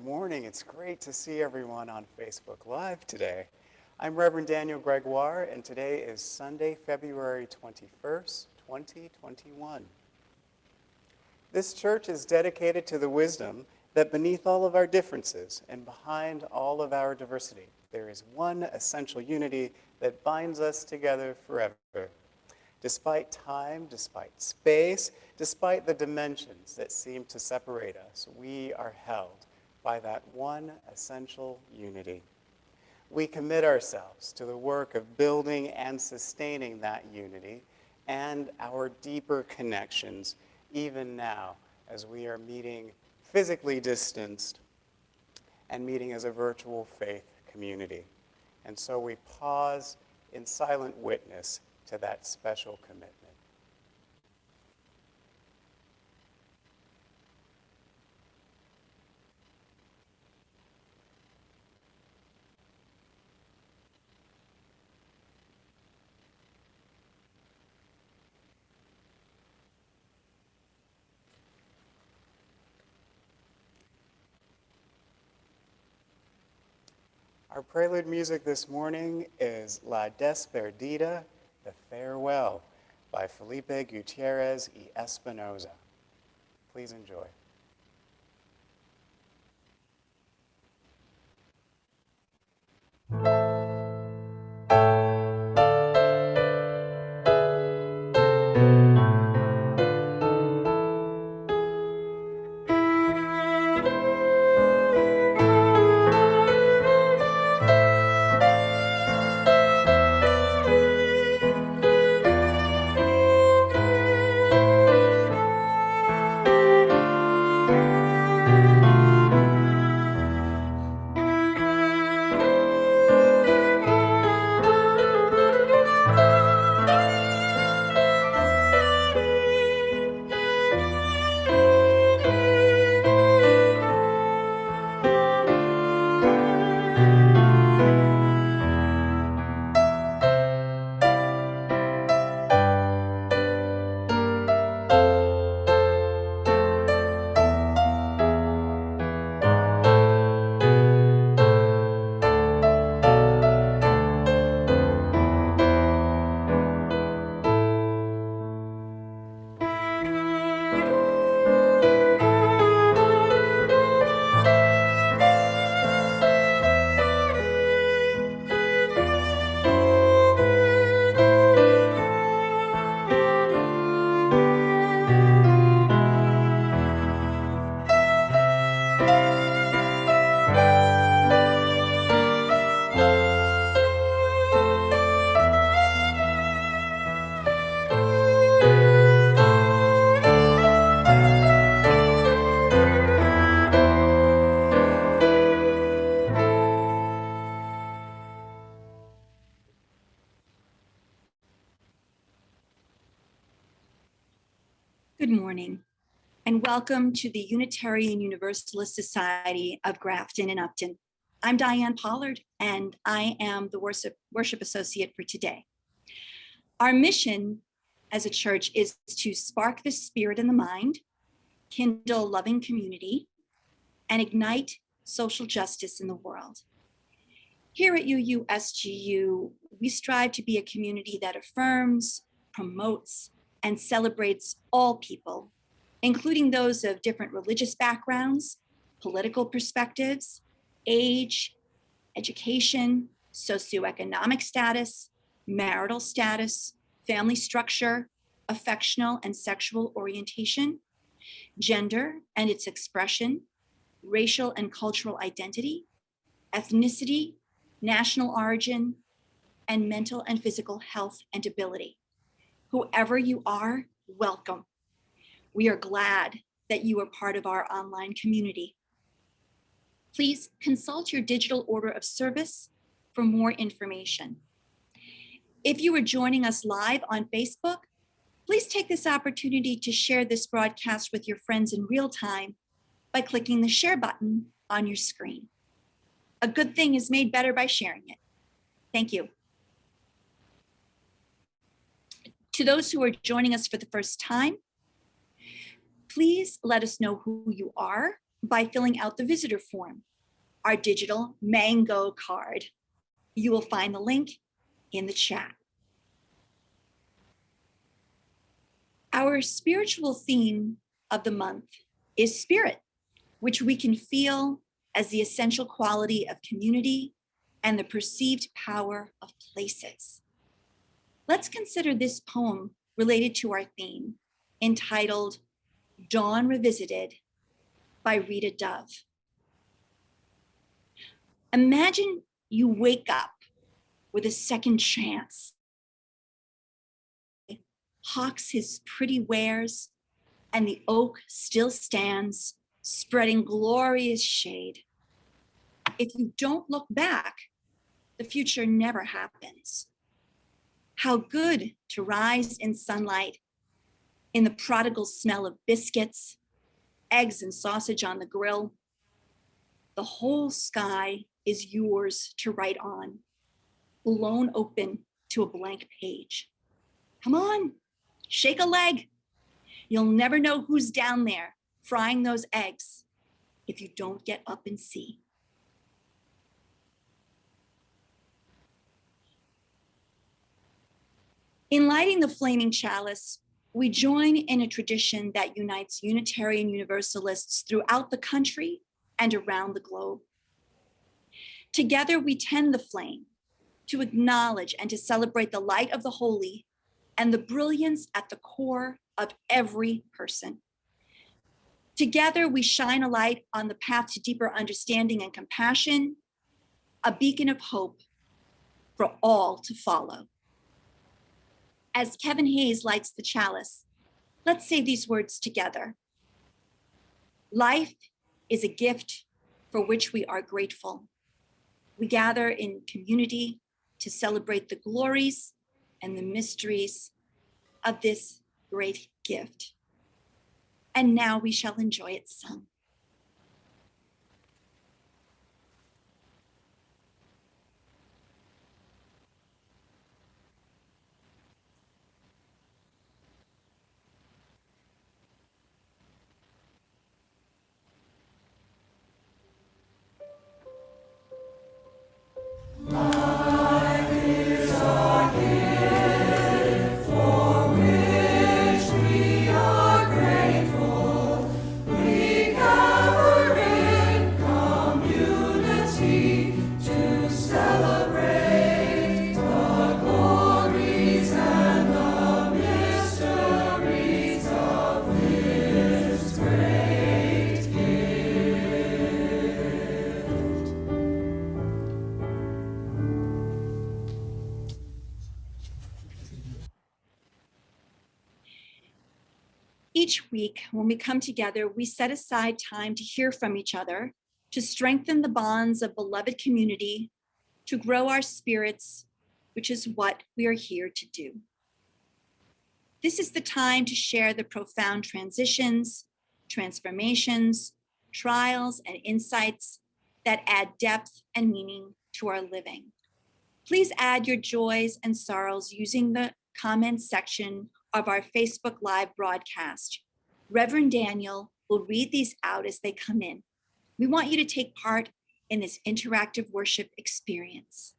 morning. It's great to see everyone on Facebook Live today. I'm Reverend Daniel Gregoire, and today is Sunday, February 21st, 2021. This church is dedicated to the wisdom that beneath all of our differences and behind all of our diversity, there is one essential unity that binds us together forever. Despite time, despite space, despite the dimensions that seem to separate us, we are held by that one essential unity. We commit ourselves to the work of building and sustaining that unity and our deeper connections, even now as we are meeting physically distanced and meeting as a virtual faith community. And so we pause in silent witness to that special commitment. Our prelude music this morning is La Despedida, The Farewell, by Felipe Gutierrez y Espinoza. Please enjoy. Good morning, and welcome to the Unitarian Universalist Society of Grafton and Upton. I'm Diane Pollard, and I am the worship associate for today. Our mission as a church is to spark the spirit in the mind, kindle loving community, and ignite social justice in the world. Here at UUSGU, we strive to be a community that affirms, promotes, and celebrates all people, including those of different religious backgrounds, political perspectives, age, education, socioeconomic status, marital status, family structure, affectional and sexual orientation, gender and its expression, racial and cultural identity, ethnicity, national origin, and mental and physical health and ability. Whoever you are, welcome. We are glad that you are part of our online community. Please consult your digital order of service for more information. If you are joining us live on Facebook, please take this opportunity to share this broadcast with your friends in real time by clicking the share button on your screen. A good thing is made better by sharing it. Thank you. To those who are joining us for the first time, please let us know who you are, by filling out the visitor form, our digital mango card. You will find the link in the chat. Our spiritual theme of the month is spirit, which we can feel as the essential quality of community and the perceived power of places. Let's consider this poem related to our theme, entitled Dawn Revisited by Rita Dove. Imagine you wake up with a second chance. Hawks his pretty wares, and the oak still stands, spreading glorious shade. If you don't look back, the future never happens. How good to rise in sunlight, in the prodigal smell of biscuits, eggs and sausage on the grill. The whole sky is yours to write on, blown open to a blank page. Come on, shake a leg. You'll never know who's down there frying those eggs if you don't get up and see. In lighting the flaming chalice, we join in a tradition that unites Unitarian Universalists throughout the country and around the globe. Together, we tend the flame to acknowledge and to celebrate the light of the holy and the brilliance at the core of every person. Together, we shine a light on the path to deeper understanding and compassion, a beacon of hope for all to follow. As Kevin Hayes lights the chalice, let's say these words together. Life is a gift for which we are grateful. We gather in community to celebrate the glories and the mysteries of this great gift. And now we shall enjoy it sung. Each week, when we come together, we set aside time to hear from each other, to strengthen the bonds of beloved community, to grow our spirits, which is what we are here to do. This is the time to share the profound transitions, transformations, trials, and insights that add depth and meaning to our living. Please add your joys and sorrows using the comments section of our Facebook Live broadcast. Reverend Daniel will read these out as they come in. We want you to take part in this interactive worship experience.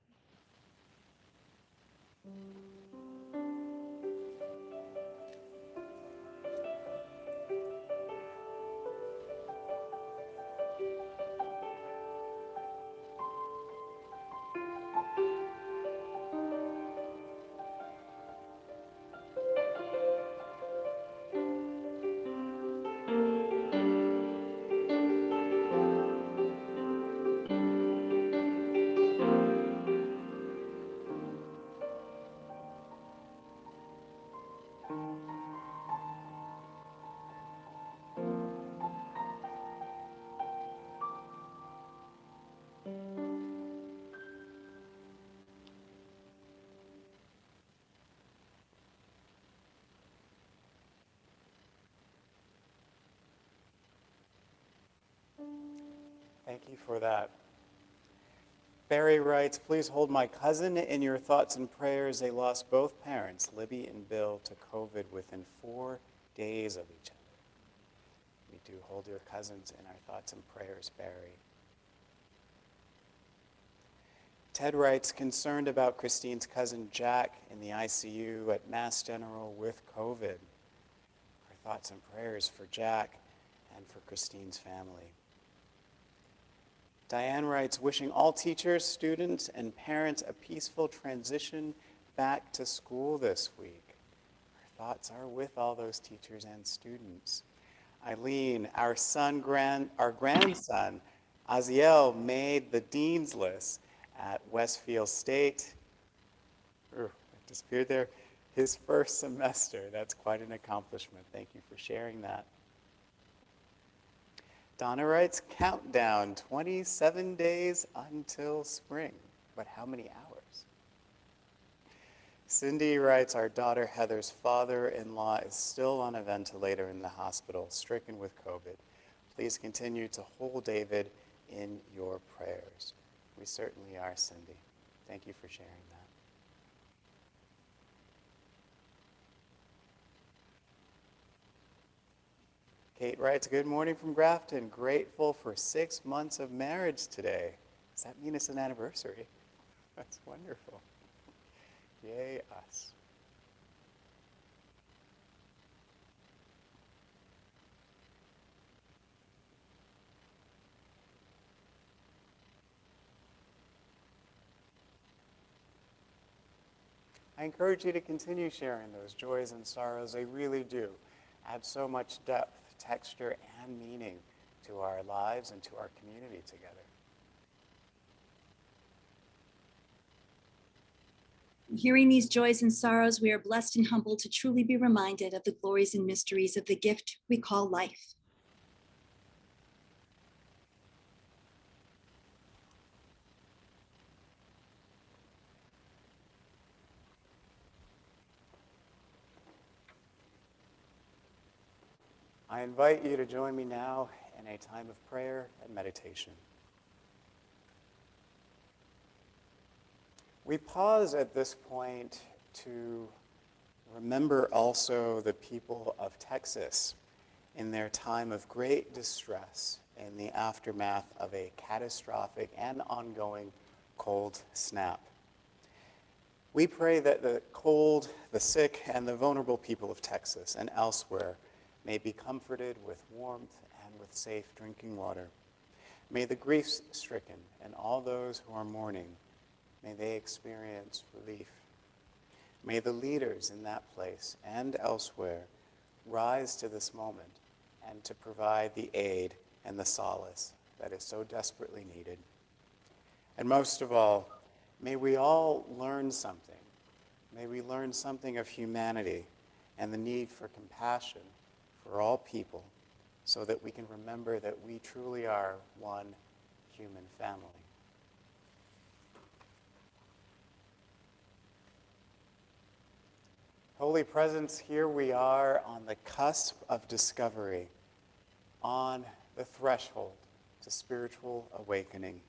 Thank you for that. Barry writes, please hold my cousin in your thoughts and prayers. They lost both parents, Libby and Bill, to COVID within 4 days of each other. We do hold your cousins in our thoughts and prayers, Barry. Ted writes, concerned about Christine's cousin Jack in the ICU at Mass General with COVID. Our thoughts and prayers for Jack and for Christine's family. Diane writes, wishing all teachers, students, and parents a peaceful transition back to school this week. Our thoughts are with all those teachers and students. Eileen, our grandson, Aziel, made the dean's list at Westfield State. It disappeared there. His first semester. That's quite an accomplishment. Thank you for sharing that. Donna writes, countdown, 27 days until spring. But how many hours? Cindy writes, our daughter Heather's father-in-law is still on a ventilator in the hospital, stricken with COVID. Please continue to hold David in your prayers. We certainly are, Cindy. Thank you for sharing that. Kate writes, good morning from Grafton. Grateful for 6 months of marriage today. Does that mean it's an anniversary? That's wonderful. Yay, us. I encourage you to continue sharing those joys and sorrows. They really do add so much depth, texture, and meaning to our lives and to our community together. Hearing these joys and sorrows, we are blessed and humbled to truly be reminded of the glories and mysteries of the gift we call life. I invite you to join me now in a time of prayer and meditation. We pause at this point to remember also the people of Texas in their time of great distress in the aftermath of a catastrophic and ongoing cold snap. We pray that the cold, the sick, and the vulnerable people of Texas and elsewhere may be comforted with warmth and with safe drinking water. May the grief-stricken and all those who are mourning, may they experience relief. May the leaders in that place and elsewhere rise to this moment and to provide the aid and the solace that is so desperately needed. And most of all, may we all learn something. May we learn something of humanity and the need for compassion for all people so that we can remember that we truly are one human family. Holy Presence, here we are on the cusp of discovery, on the threshold to spiritual awakening.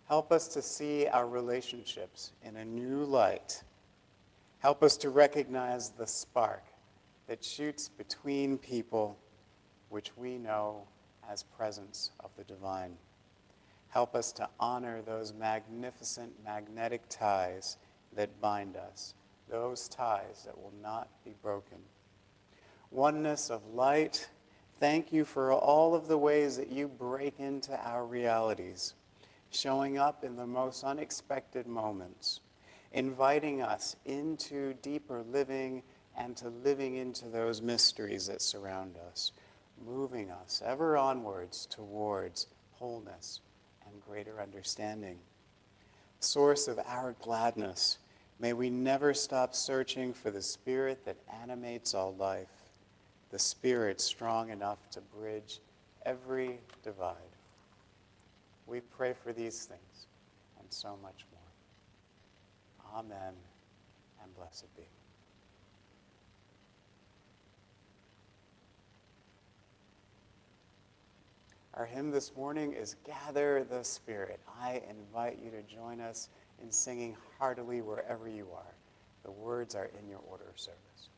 Help us to see our relationships in a new light. Help us to recognize the spark that shoots between people, which we know as presence of the divine. Help us to honor those magnificent magnetic ties that bind us, those ties that will not be broken. Oneness of light, thank you for all of the ways that you break into our realities, showing up in the most unexpected moments, inviting us into deeper living and to living into those mysteries that surround us, moving us ever onwards towards wholeness and greater understanding. Source of our gladness, may we never stop searching for the spirit that animates all life, the spirit strong enough to bridge every divide. We pray for these things and so much more. Amen, and blessed be. Our hymn this morning is Gather the Spirit. I invite you to join us in singing heartily wherever you are. The words are in your order of service.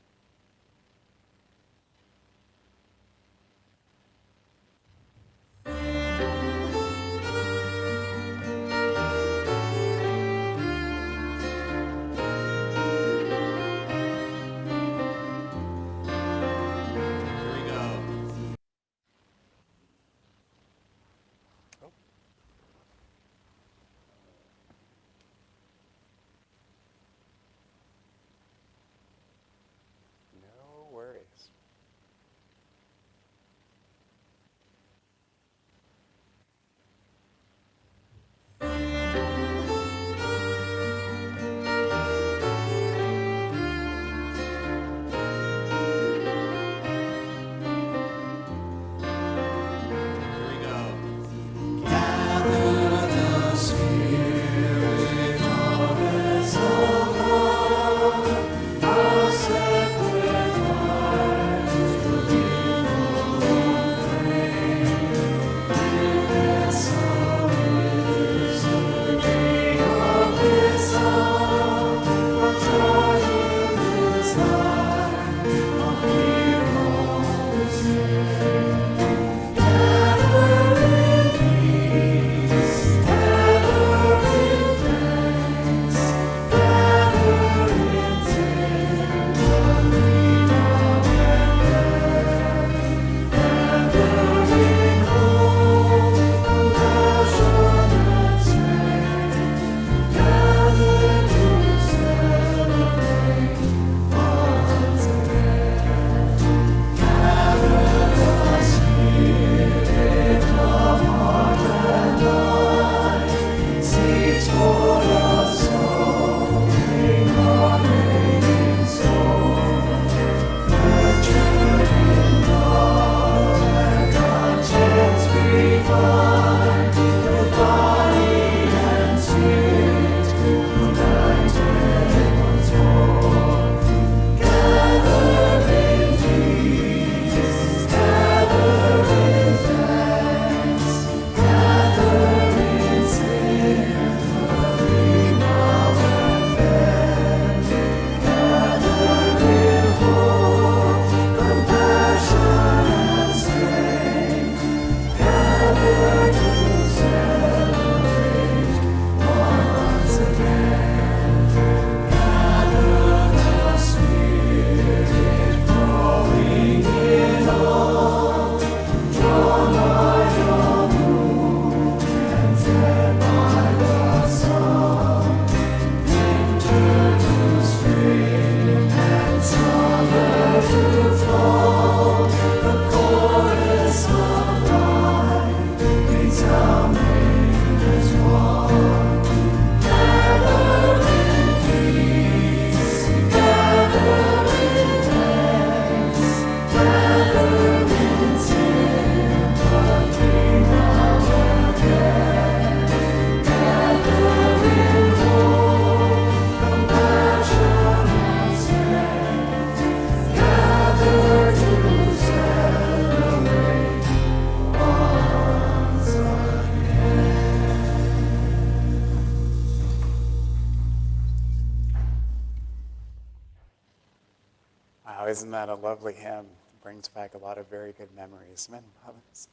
Oh, isn't that a lovely hymn? It brings back a lot of very good memories and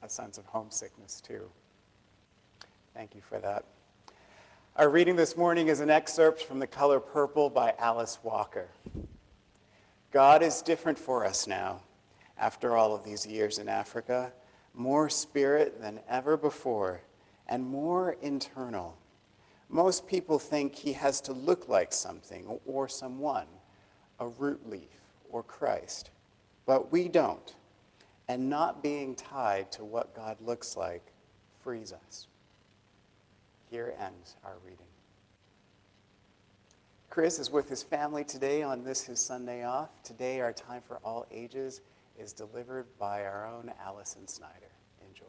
a sense of homesickness, too. Thank you for that. Our reading this morning is an excerpt from The Color Purple by Alice Walker. God is different for us now, after all of these years in Africa, more spirit than ever before, and more internal. Most people think he has to look like something or someone, a root leaf or Christ, but we don't. And not being tied to what God looks like frees us. Here ends our reading. Chris is with his family today on this, his Sunday off. Today, our time for all ages is delivered by our own Allison Snyder. Enjoy.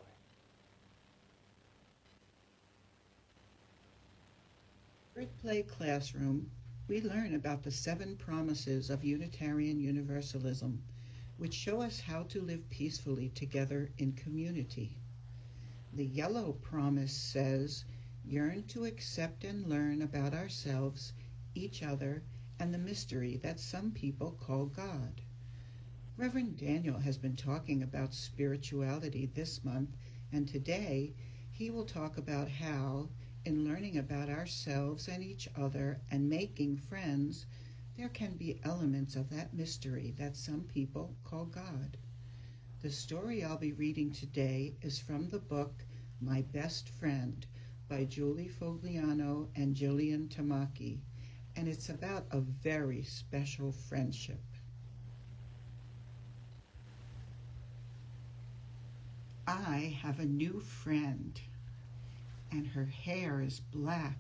Birth Play Classroom, we learn about the 7 promises of Unitarian Universalism, which show us how to live peacefully together in community. The yellow promise says, yearn to accept and learn about ourselves, each other, and the mystery that some people call God. Reverend Daniel has been talking about spirituality this month, and today he will talk about how, in learning about ourselves and each other and making friends, there can be elements of that mystery that some people call God. The story I'll be reading today is from the book My Best Friend by Julie Fogliano and Jillian Tamaki, and it's about a very special friendship. I have a new friend, and her hair is black,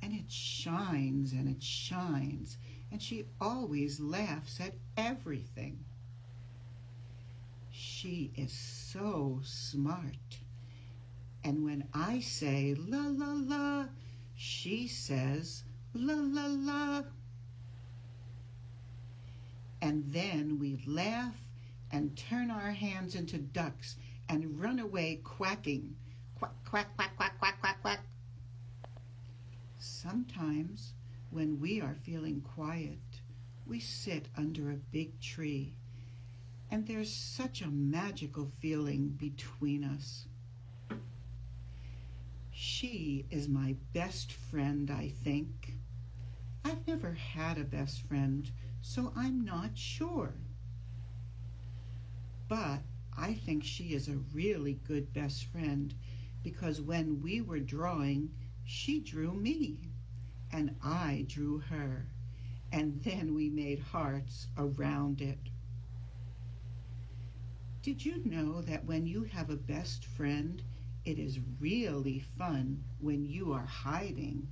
and it shines and it shines, and she always laughs at everything. She is so smart, and when I say la la la, she says la la la. And then we laugh and turn our hands into ducks and run away quacking. Quack, quack, quack, quack, quack, quack, quack. Sometimes, when we are feeling quiet, we sit under a big tree, and there's such a magical feeling between us. She is my best friend, I think. I've never had a best friend, so I'm not sure. But I think she is a really good best friend because when we were drawing, she drew me and I drew her, and then we made hearts around it. Did you know that when you have a best friend, it is really fun when you are hiding?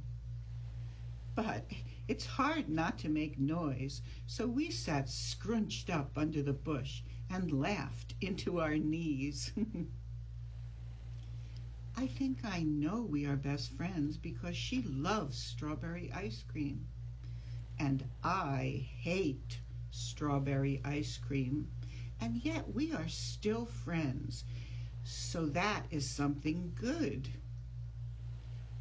But it's hard not to make noise, so we sat scrunched up under the bush and laughed into our knees. I think I know we are best friends because she loves strawberry ice cream, and I hate strawberry ice cream, and yet we are still friends, so that is something good.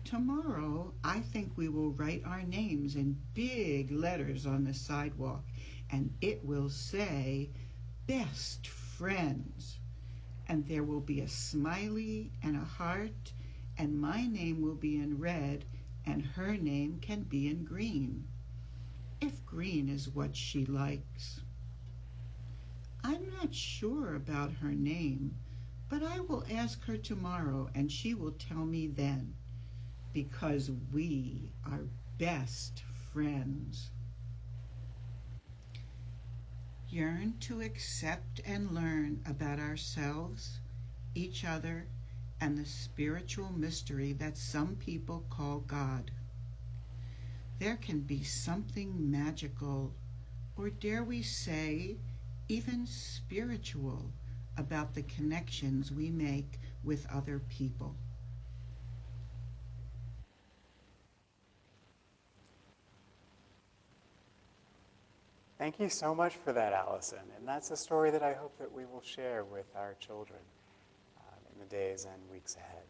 Tomorrow, I think we will write our names in big letters on the sidewalk, and it will say, Best Friends. And there will be a smiley and a heart, and my name will be in red, and her name can be in green, if green is what she likes. I'm not sure about her name, but I will ask her tomorrow, and she will tell me then, because we are best friends. Yearn to accept and learn about ourselves, each other, and the spiritual mystery that some people call God. There can be something magical, or dare we say, even spiritual, about the connections we make with other people. Thank you so much for that, Allison. And that's a story that I hope that we will share with our children in the days and weeks ahead.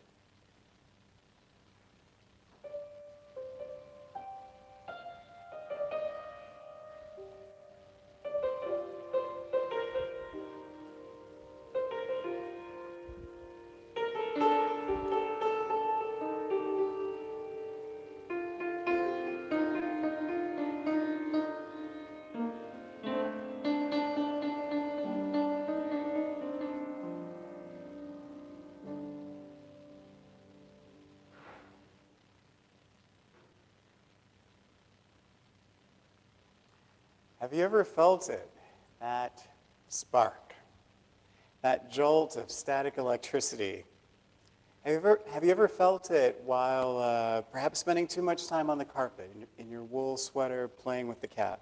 Have you ever felt it? That spark, that jolt of static electricity. Have you ever felt it while perhaps spending too much time on the carpet in your wool sweater playing with the cat?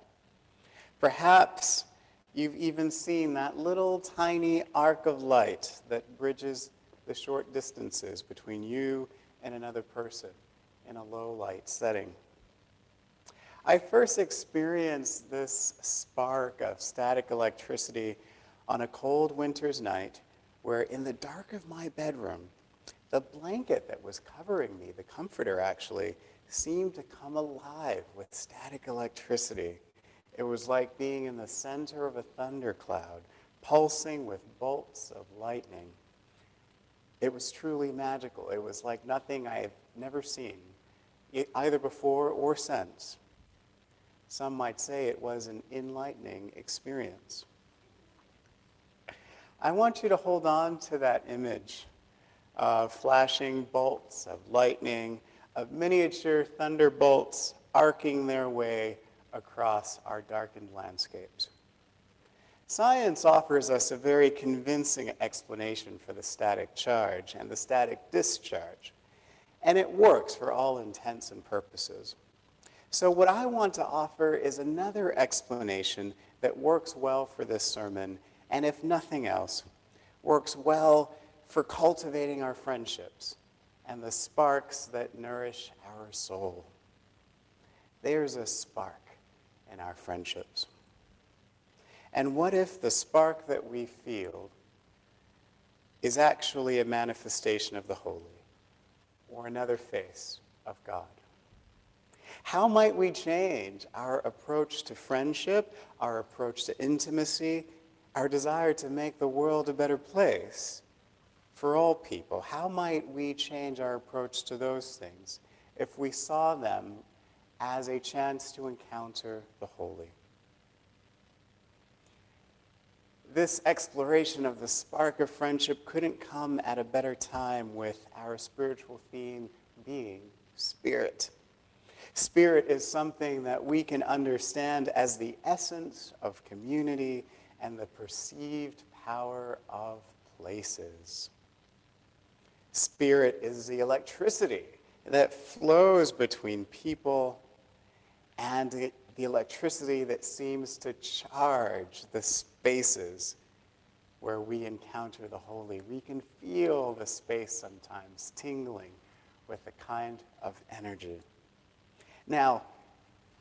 Perhaps you've even seen that little tiny arc of light that bridges the short distances between you and another person in a low light setting. I first experienced this spark of static electricity on a cold winter's night where in the dark of my bedroom, the blanket that was covering me, the comforter actually, seemed to come alive with static electricity. It was like being in the center of a thundercloud, pulsing with bolts of lightning. It was truly magical. It was like nothing I have never seen, either before or since. Some might say it was an enlightening experience. I want you to hold on to that image of flashing bolts of lightning, of miniature thunderbolts arcing their way across our darkened landscapes. Science offers us a very convincing explanation for the static charge and the static discharge, and it works for all intents and purposes. So what I want to offer is another explanation that works well for this sermon, and if nothing else, works well for cultivating our friendships and the sparks that nourish our soul. There's a spark in our friendships. And what if the spark that we feel is actually a manifestation of the holy, or another face of God? How might we change our approach to friendship, our approach to intimacy, our desire to make the world a better place for all people? How might we change our approach to those things if we saw them as a chance to encounter the holy? This exploration of the spark of friendship couldn't come at a better time with our spiritual theme being spirit. Spirit is something that we can understand as the essence of community and the perceived power of places. Spirit is the electricity that flows between people and the electricity that seems to charge the spaces where we encounter the holy. We can feel the space sometimes tingling with a kind of energy. Now,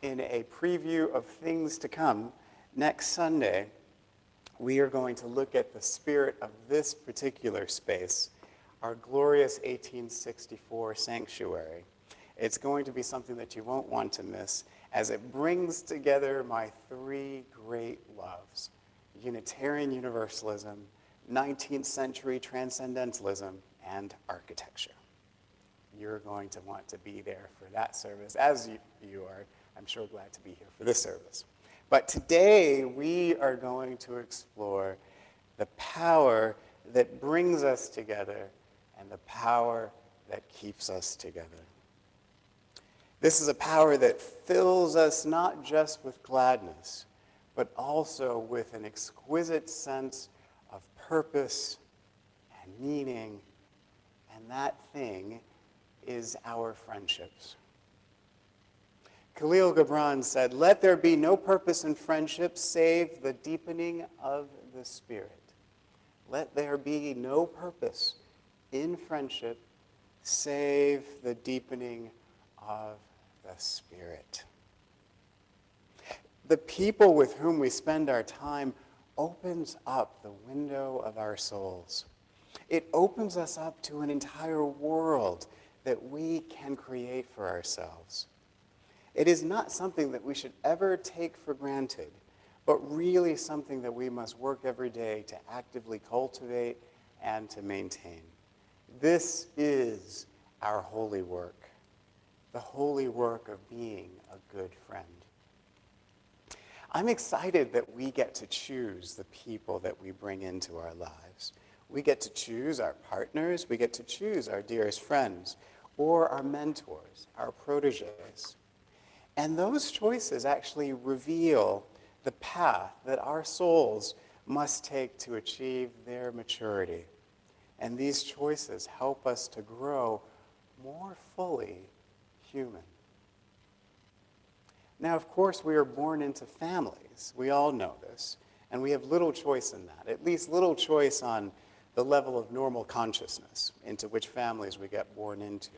in a preview of things to come, next Sunday, we are going to look at the spirit of this particular space, our glorious 1864 sanctuary. It's going to be something that you won't want to miss, as it brings together my three great loves: Unitarian Universalism, 19th century Transcendentalism, and architecture. You're going to want to be there for that service, as you are, I'm sure, glad to be here for this service. But today, we are going to explore the power that brings us together and the power that keeps us together. This is a power that fills us not just with gladness, but also with an exquisite sense of purpose and meaning, and that thing is our friendships. Khalil Gibran said, "Let there be no purpose in friendship save the deepening of the Spirit." Let there be no purpose in friendship save the deepening of the Spirit. The people with whom we spend our time opens up the window of our souls. It opens us up to an entire world that we can create for ourselves. It is not something that we should ever take for granted, but really something that we must work every day to actively cultivate and to maintain. This is our holy work, the holy work of being a good friend. I'm excited that we get to choose the people that we bring into our lives. We get to choose our partners, we get to choose our dearest friends, or our mentors, our proteges. And those choices actually reveal the path that our souls must take to achieve their maturity. And these choices help us to grow more fully human. Now, of course, we are born into families. We all know this. And we have little choice in that, at least little choice on the level of normal consciousness into which families we get born into.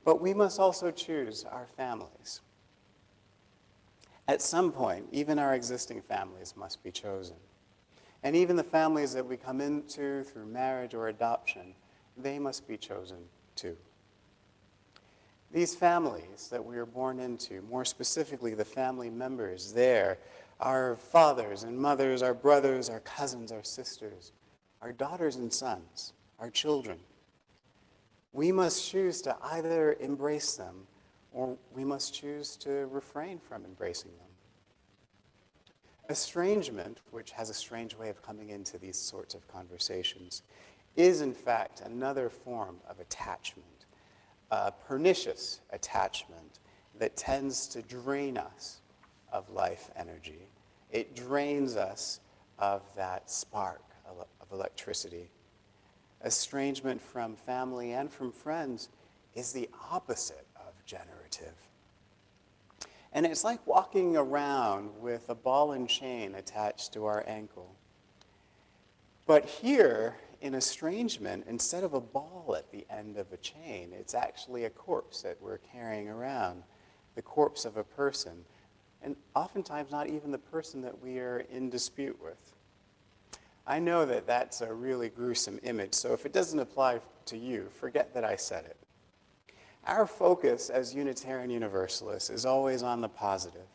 But we must also choose our families. At some point, even our existing families must be chosen. And even the families that we come into through marriage or adoption, they must be chosen too. These families that we are born into, more specifically the family members there, our fathers and mothers, our brothers, our cousins, our sisters, our daughters and sons, our children, we must choose to either embrace them or we must choose to refrain from embracing them. Estrangement, which has a strange way of coming into these sorts of conversations, is in fact another form of attachment, a pernicious attachment that tends to drain us of life energy. It drains us of that spark of electricity. Estrangement from family and from friends is the opposite of generative. And it's like walking around with a ball and chain attached to our ankle. But here, in estrangement, instead of a ball at the end of a chain, it's actually a corpse that we're carrying around, the corpse of a person, and oftentimes not even the person that we are in dispute with. I know that that's a really gruesome image, so if it doesn't apply to you, forget that I said it. Our focus as Unitarian Universalists is always on the positive.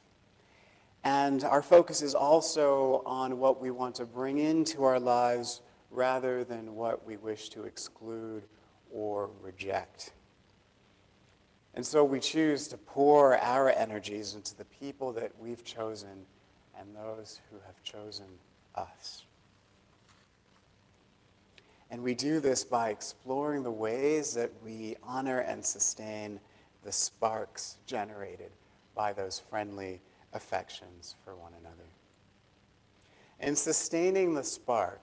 And our focus is also on what we want to bring into our lives rather than what we wish to exclude or reject. And so we choose to pour our energies into the people that we've chosen and those who have chosen us. And we do this by exploring the ways that we honor and sustain the sparks generated by those friendly affections for one another. In sustaining the spark,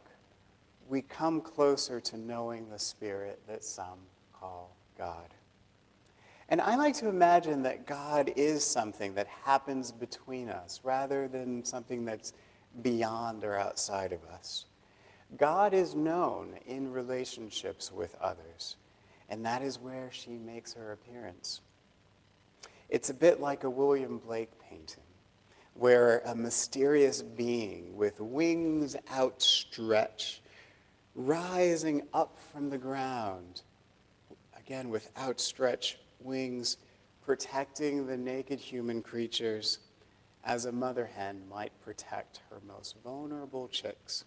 we come closer to knowing the Spirit that some call God. And I like to imagine that God is something that happens between us rather than something that's beyond or outside of us. God is known in relationships with others, and that is where she makes her appearance. It's a bit like a William Blake painting, where a mysterious being with wings outstretched, rising up from the ground, again with outstretched wings, protecting the naked human creatures as a mother hen might protect her most vulnerable chicks.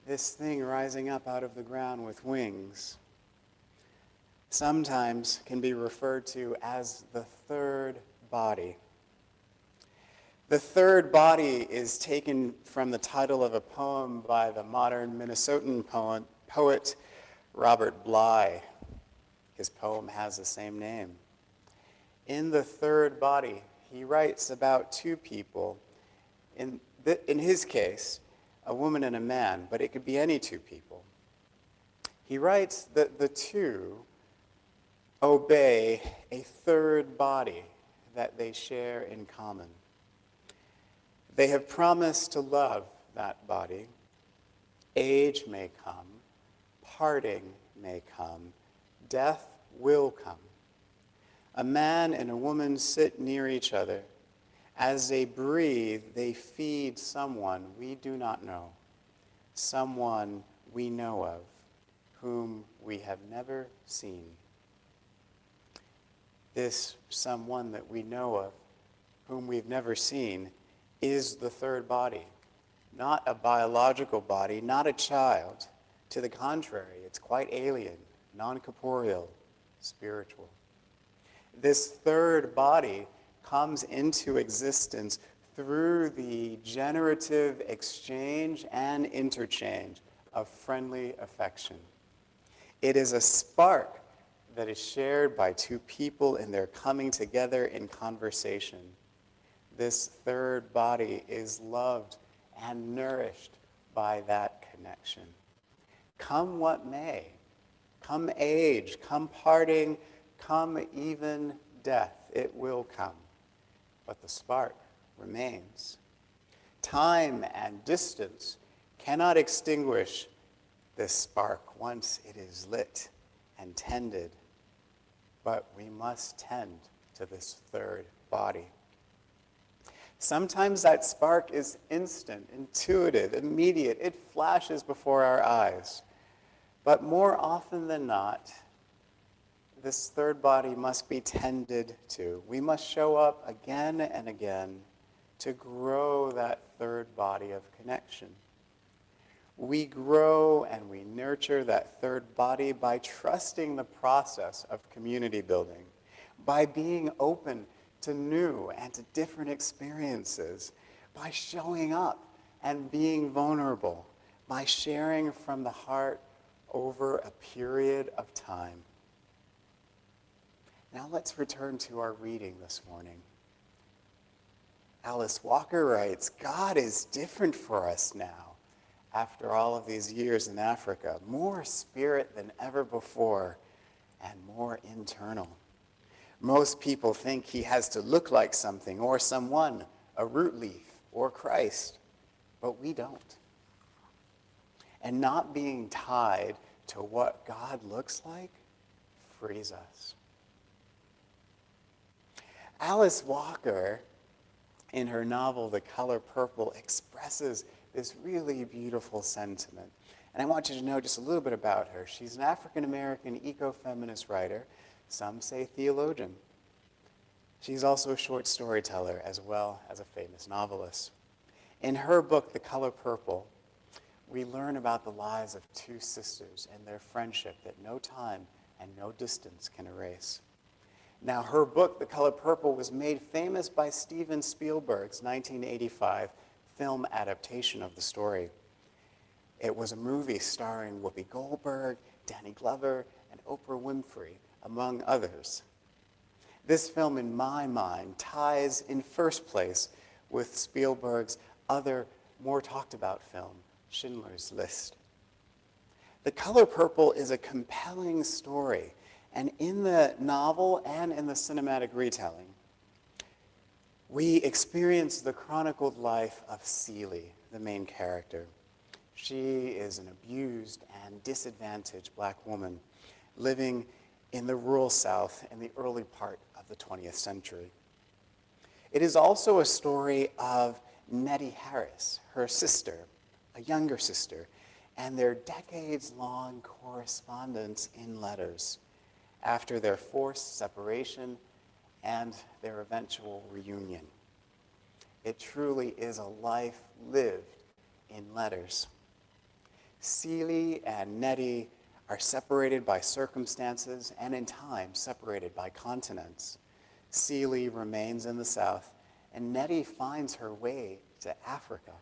This thing rising up out of the ground with wings sometimes can be referred to as the third body. The third body is taken from the title of a poem by the modern Minnesotan poet Robert Bly. His poem has the same name. In the third body, he writes about two people. In his case, a woman and a man, but it could be any two people. He writes that the two obey a third body that they share in common. They have promised to love that body. Age may come, parting may come, death will come. A man and a woman sit near each other. As they breathe, they feed someone we do not know, someone we know of, whom we have never seen. This someone that we know of, whom we've never seen, is the third body, not a biological body, not a child. To the contrary, it's quite alien, non-corporeal, spiritual. This third body comes into existence through the generative exchange and interchange of friendly affection. It is a spark that is shared by two people in their coming together in conversation. This third body is loved and nourished by that connection. Come what may, come age, come parting, come even death, it will come, but the spark remains. Time and distance cannot extinguish this spark once it is lit and tended, but we must tend to this third body. Sometimes that spark is instant, intuitive, immediate. It flashes before our eyes. But more often than not, this third body must be tended to. We must show up again and again to grow that third body of connection. We grow and we nurture that third body by trusting the process of community building, by being open to new and to different experiences, by showing up and being vulnerable, by sharing from the heart over a period of time. Now let's return to our reading this morning. Alice Walker writes, God is different for us now, after all of these years in Africa, more spirit than ever before and more internal. Most people think he has to look like something or someone, a root leaf or Christ, but we don't. And not being tied to what God looks like frees us. Alice Walker, in her novel The Color Purple, expresses this really beautiful sentiment. And I want you to know just a little bit about her. She's an African-American eco-feminist writer, some say theologian. She's also a short storyteller as well as a famous novelist. In her book, The Color Purple, we learn about the lives of two sisters and their friendship that no time and no distance can erase. Now, her book, The Color Purple, was made famous by Steven Spielberg's 1985 film adaptation of the story. It was a movie starring Whoopi Goldberg, Danny Glover, and Oprah Winfrey, among others. This film, in my mind, ties in first place with Spielberg's other, more talked about film, Schindler's List. The Color Purple is a compelling story, and in the novel and in the cinematic retelling, we experience the chronicled life of Celie, the main character. She is an abused and disadvantaged black woman living in the rural South in the early part of the 20th century. It is also a story of Nettie Harris, her sister, a younger sister, and their decades-long correspondence in letters after their forced separation and their eventual reunion. It truly is a life lived in letters. Celie and Nettie are separated by circumstances and in time separated by continents. Celie remains in the South, and Nettie finds her way to Africa.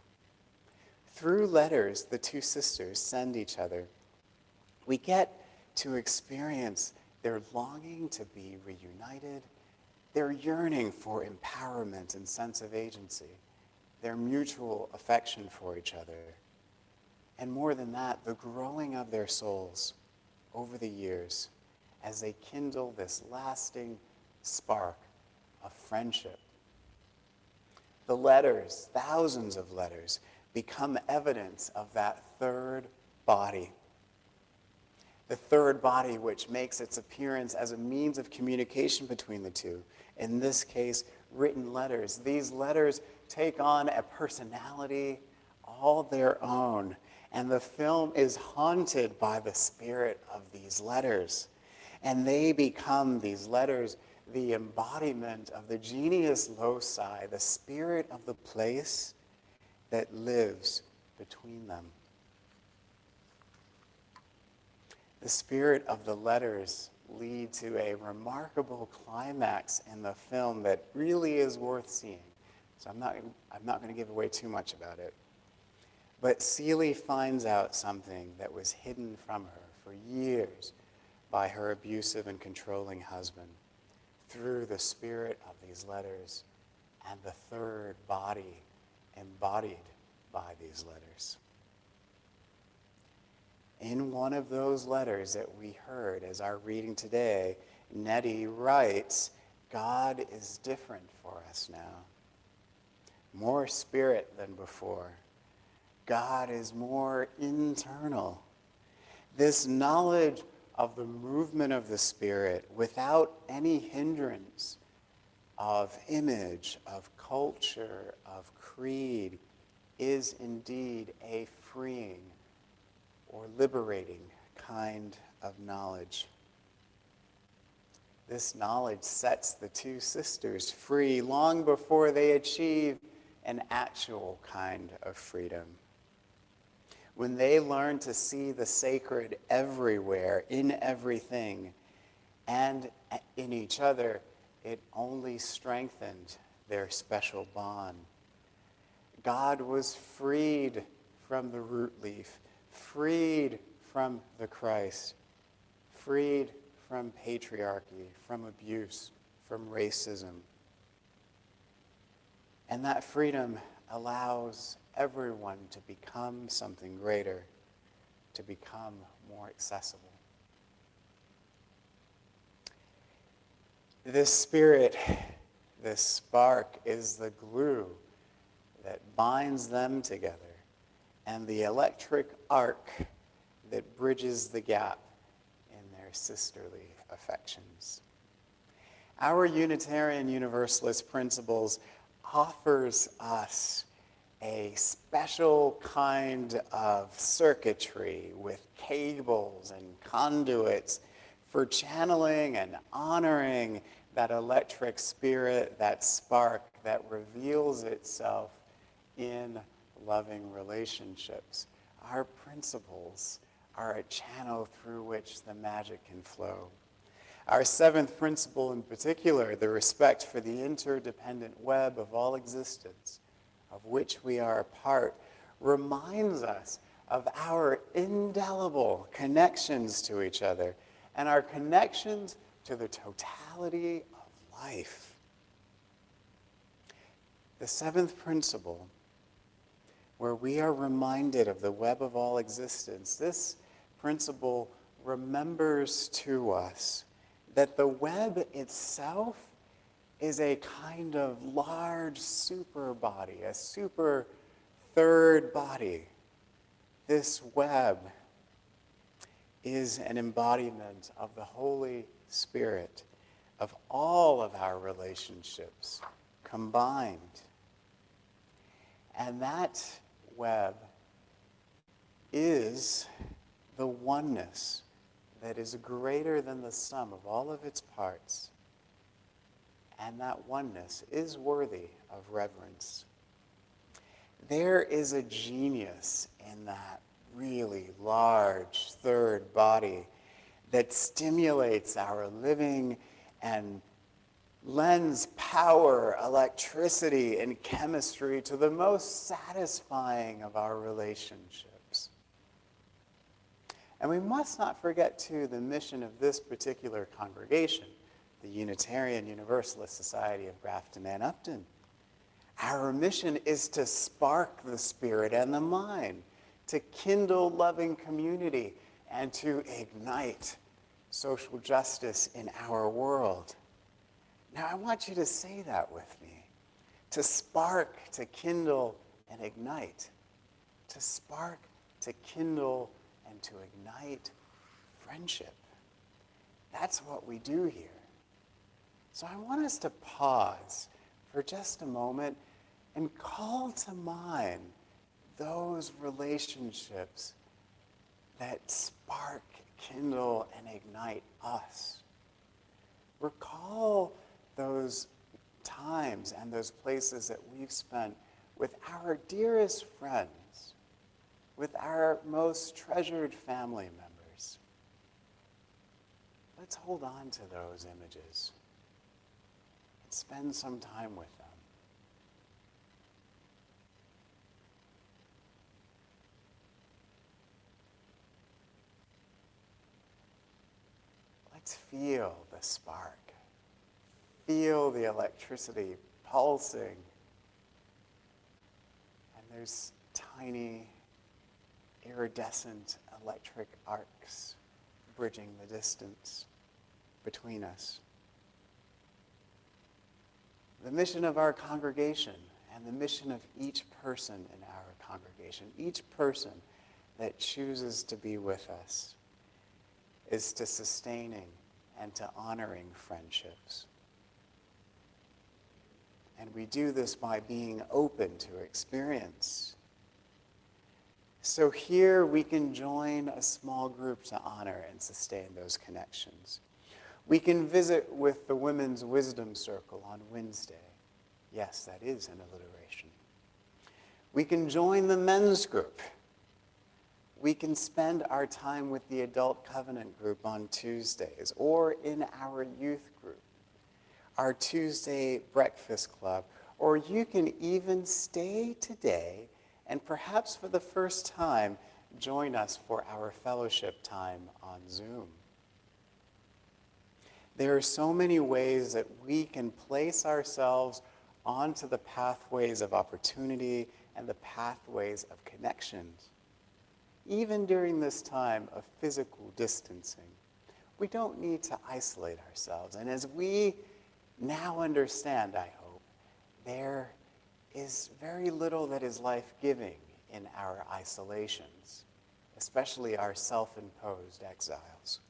Through letters the two sisters send each other, we get to experience their longing to be reunited, their yearning for empowerment and sense of agency, their mutual affection for each other, and more than that, the growing of their souls over the years as they kindle this lasting spark of friendship. The letters, thousands of letters, become evidence of that third body. The third body which makes its appearance as a means of communication between the two. In this case, written letters. These letters take on a personality all their own. And the film is haunted by the spirit of these letters. And they become, these letters, the embodiment of the genius loci, the spirit of the place that lives between them. The spirit of the letters lead to a remarkable climax in the film that really is worth seeing. So I'm not going to give away too much about it. But Celie finds out something that was hidden from her for years by her abusive and controlling husband, through the spirit of these letters and the third body embodied by these letters. In one of those letters that we heard as our reading today, Nettie writes, God is different for us now. More spirit than before. God is more internal. This knowledge of the movement of the Spirit without any hindrance of image, of culture, of creed, is indeed a freeing or liberating kind of knowledge. This knowledge sets the two sisters free long before they achieve an actual kind of freedom. When they learn to see the sacred everywhere, in everything, and in each other, it only strengthened their special bond. God was freed from the root leaf, freed from the Christ, freed from patriarchy, from abuse, from racism. And that freedom allows everyone to become something greater, to become more accessible. This spirit, this spark, is the glue that binds them together and the electric arc that bridges the gap in their sisterly affections. Our Unitarian Universalist principles offers us a special kind of circuitry with cables and conduits for channeling and honoring that electric spirit, that spark that reveals itself in loving relationships. Our principles are a channel through which the magic can flow. Our seventh principle in particular, the respect for the interdependent web of all existence, of which we are a part, reminds us of our indelible connections to each other and our connections to the totality of life. The seventh principle, where we are reminded of the web of all existence, this principle remembers to us that the web itself is a kind of large super body, a super third body. This web is an embodiment of the Holy Spirit, of all of our relationships combined. And that web is the oneness that is greater than the sum of all of its parts. And that oneness is worthy of reverence. There is a genius in that really large third body that stimulates our living and lends power, electricity, and chemistry to the most satisfying of our relationships. And we must not forget, too, the mission of this particular congregation, the Unitarian Universalist Society of Grafton and Upton. Our mission is to spark the spirit and the mind, to kindle loving community, and to ignite social justice in our world. Now, I want you to say that with me. To spark, to kindle, and ignite. To spark, to kindle, and to ignite friendship. That's what we do here. So I want us to pause for just a moment and call to mind those relationships that spark, kindle, and ignite us. Recall those times and those places that we've spent with our dearest friends, with our most treasured family members. Let's hold on to those images and spend some time with them. let's feel the spark. Feel the electricity pulsing. And there's tiny iridescent electric arcs bridging the distance between us. The mission of our congregation and the mission of each person in our congregation, each person that chooses to be with us, is to sustaining and to honoring friendships. And we do this by being open to experience. So here we can join a small group to honor and sustain those connections. We can visit with the Women's Wisdom Circle on Wednesday. Yes, that is an alliteration. We can join the men's group. We can spend our time with the Adult Covenant group on Tuesdays or in our youth group, our Tuesday breakfast club, or you can even stay today and perhaps for the first time join us for our fellowship time on Zoom. There are so many ways that we can place ourselves onto the pathways of opportunity and the pathways of connections. Even during this time of physical distancing, we don't need to isolate ourselves. And as we now understand, I hope, there is very little that is life-giving in our isolations, especially our self-imposed exiles.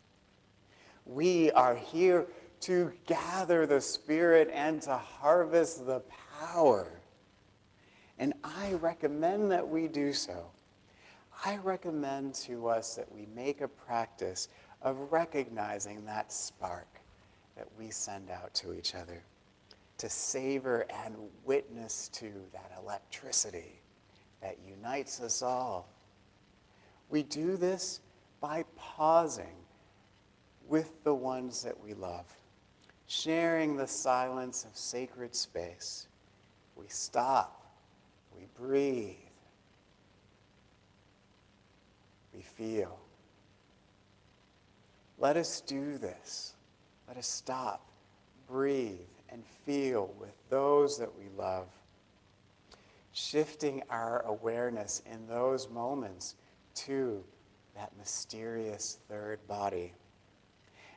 We are here to gather the Spirit and to harvest the power. And I recommend that we do so. I recommend to us that we make a practice of recognizing that spark that we send out to each other, to savor and witness to that electricity that unites us all. We do this by pausing with the ones that we love, sharing the silence of sacred space. We stop, we breathe, we feel. Let us do this. Let us stop, breathe, and feel with those that we love, shifting our awareness in those moments to that mysterious third body,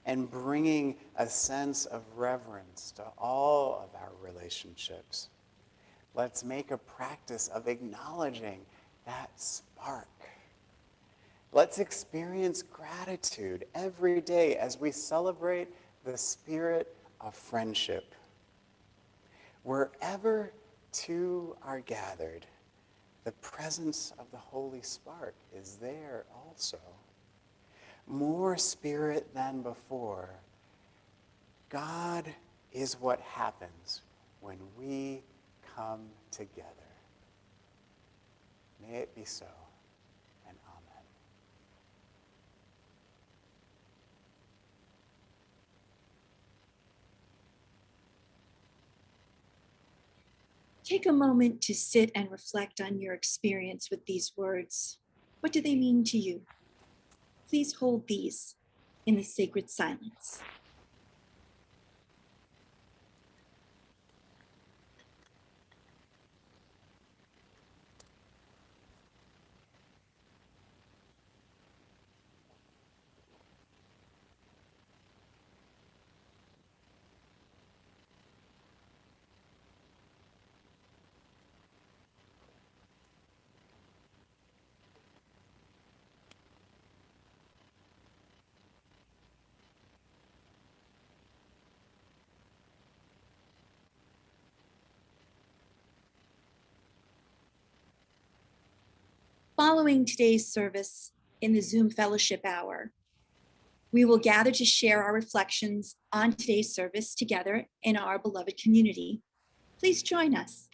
and bringing a sense of reverence to all of our relationships. Let's make a practice of acknowledging that spark. Let's experience gratitude every day as we celebrate the spirit of friendship. Wherever two are gathered, the presence of the Holy Spark is there also. More spirit than before. God is what happens when we come together. May it be so, and amen. Take a moment to sit and reflect on your experience with these words. What do they mean to you? Please hold these in the sacred silence. Following today's service in the Zoom Fellowship Hour, we will gather to share our reflections on today's service together in our beloved community. Please join us.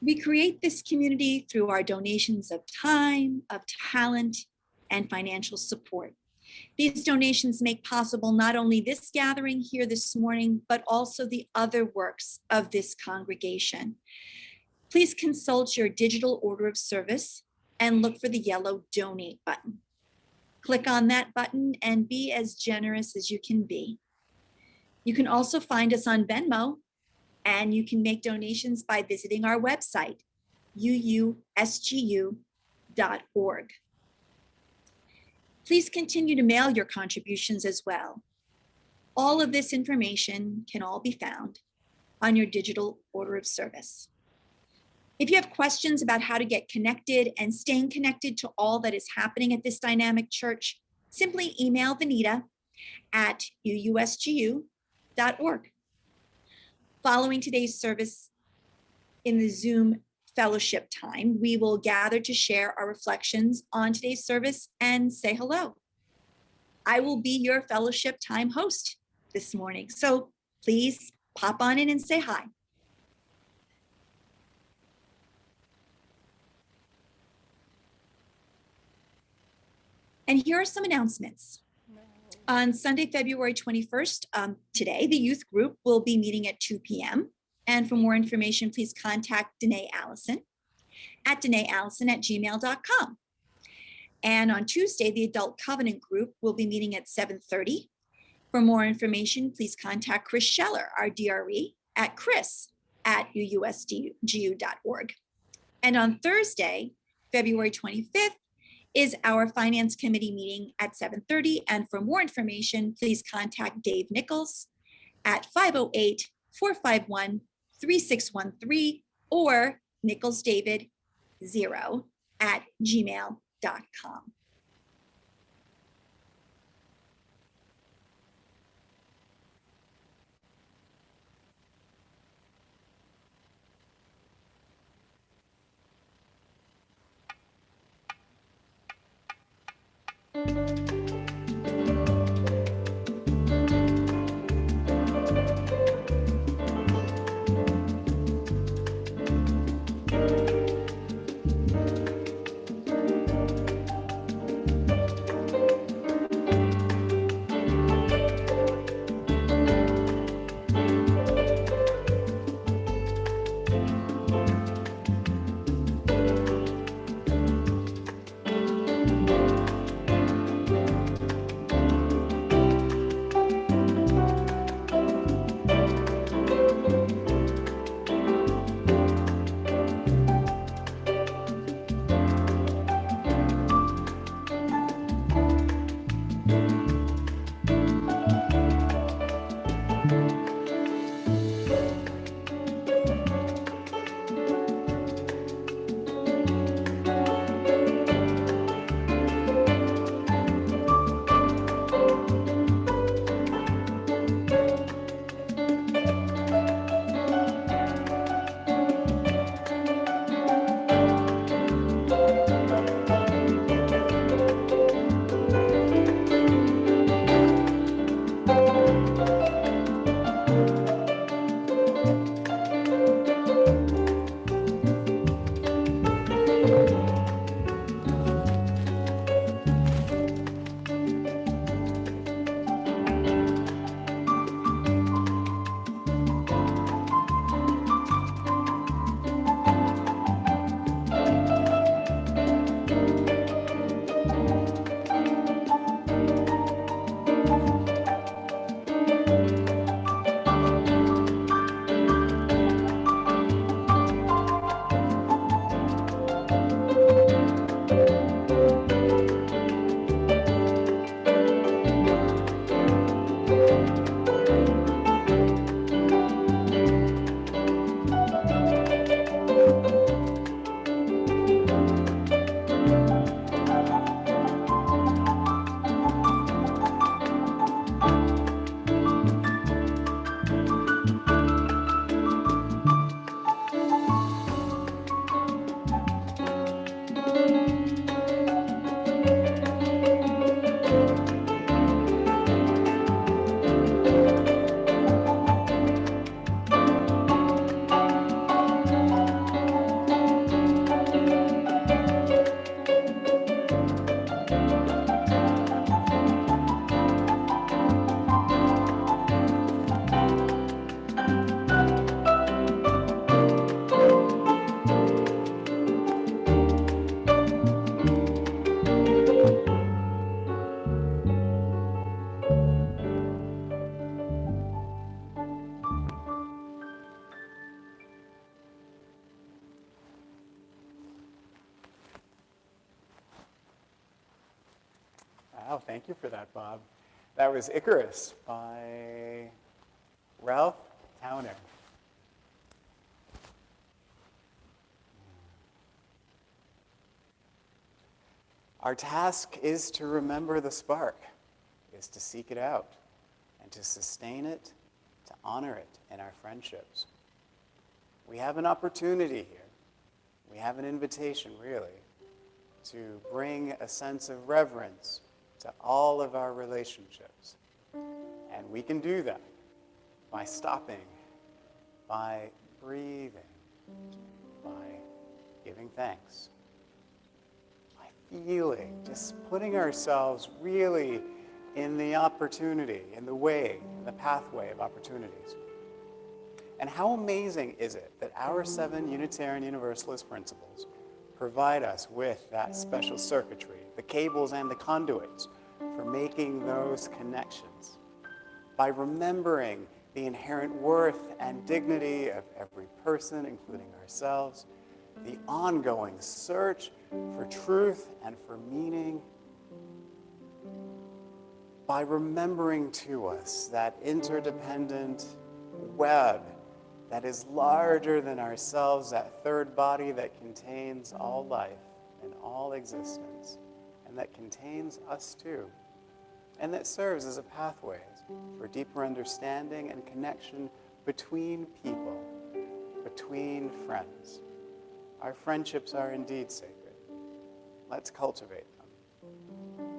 We create this community through our donations of time, of talent, and financial support. These donations make possible not only this gathering here this morning, but also the other works of this congregation. Please consult your digital order of service and look for the yellow donate button. Click on that button and be as generous as you can be. You can also find us on Venmo, and you can make donations by visiting our website, UUSGU.org. Please continue to mail your contributions as well. All of this information can all be found on your digital order of service. If you have questions about how to get connected and staying connected to all that is happening at this dynamic church, simply email Vanita at UUSGU.org. Following today's service in the Zoom fellowship time, we will gather to share our reflections on today's service and say hello. I will be your fellowship time host this morning, so please pop on in and say hi. And here are some announcements. On Sunday, February 21st, today, the youth group will be meeting at 2 p.m. And for more information, please contact Danae Allison at DanaeAllison@gmail.com. And on Tuesday, the Adult Covenant group will be meeting at 7:30. For more information, please contact Chris Scheller, our DRE, at chris@UUSGU.org. And on Thursday, February 25th, is our Finance Committee meeting at 7:30. And for more information, please contact Dave Nichols at 508-451-3613 or nicholsdavid0@gmail.com. Wow, thank you for that, Bob. That was Icarus by Ralph Towner. Our task is to remember the spark, is to seek it out, and to sustain it, to honor it in our friendships. We have an opportunity here. We have an invitation, really, to bring a sense of reverence to all of our relationships. And we can do that by stopping, by breathing, by giving thanks, by feeling, just putting ourselves really in the opportunity, in the way, the pathway of opportunities. And how amazing is it that our 7 Unitarian Universalist principles provide us with that special circuitry, the cables and the conduits for making those connections. By remembering the inherent worth and dignity of every person, including ourselves, the ongoing search for truth and for meaning, by remembering to us that interdependent web that is larger than ourselves, that third body that contains all life and all existence, and that contains us too, and that serves as a pathway for deeper understanding and connection between people, between friends. Our friendships are indeed sacred. Let's cultivate them.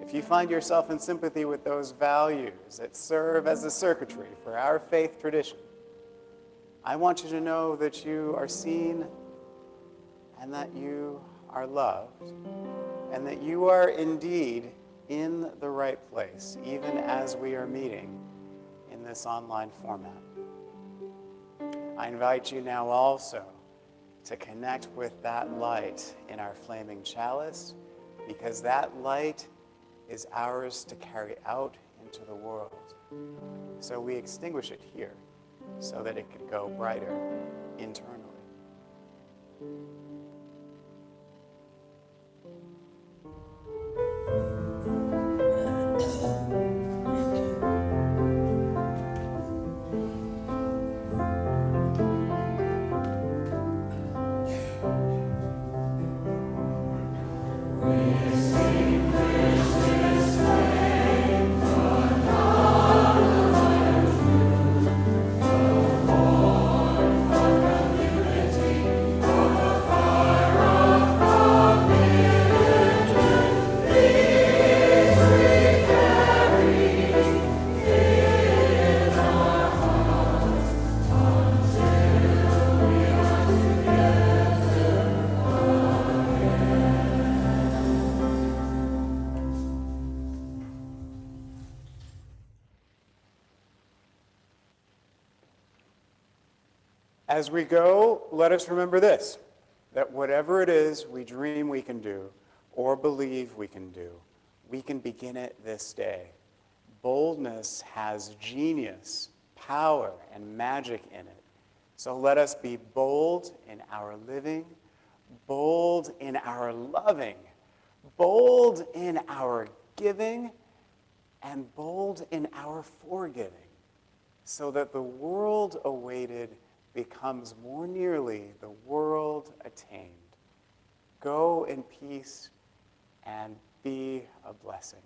If you find yourself in sympathy with those values that serve as the circuitry for our faith tradition, I want you to know that you are seen and that you are loved and that you are indeed in the right place, even as we are meeting in this online format. I invite you now also to connect with that light in our flaming chalice, because that light is ours to carry out into the world. So we extinguish it here so that it could go brighter internally. As we go, let us remember this, that whatever it is we dream we can do or believe we can do, we can begin it this day. Boldness has genius, power, and magic in it. So let us be bold in our living, bold in our loving, bold in our giving, and bold in our forgiving, so that the world awaited becomes more nearly the world attained. Go in peace and be a blessing.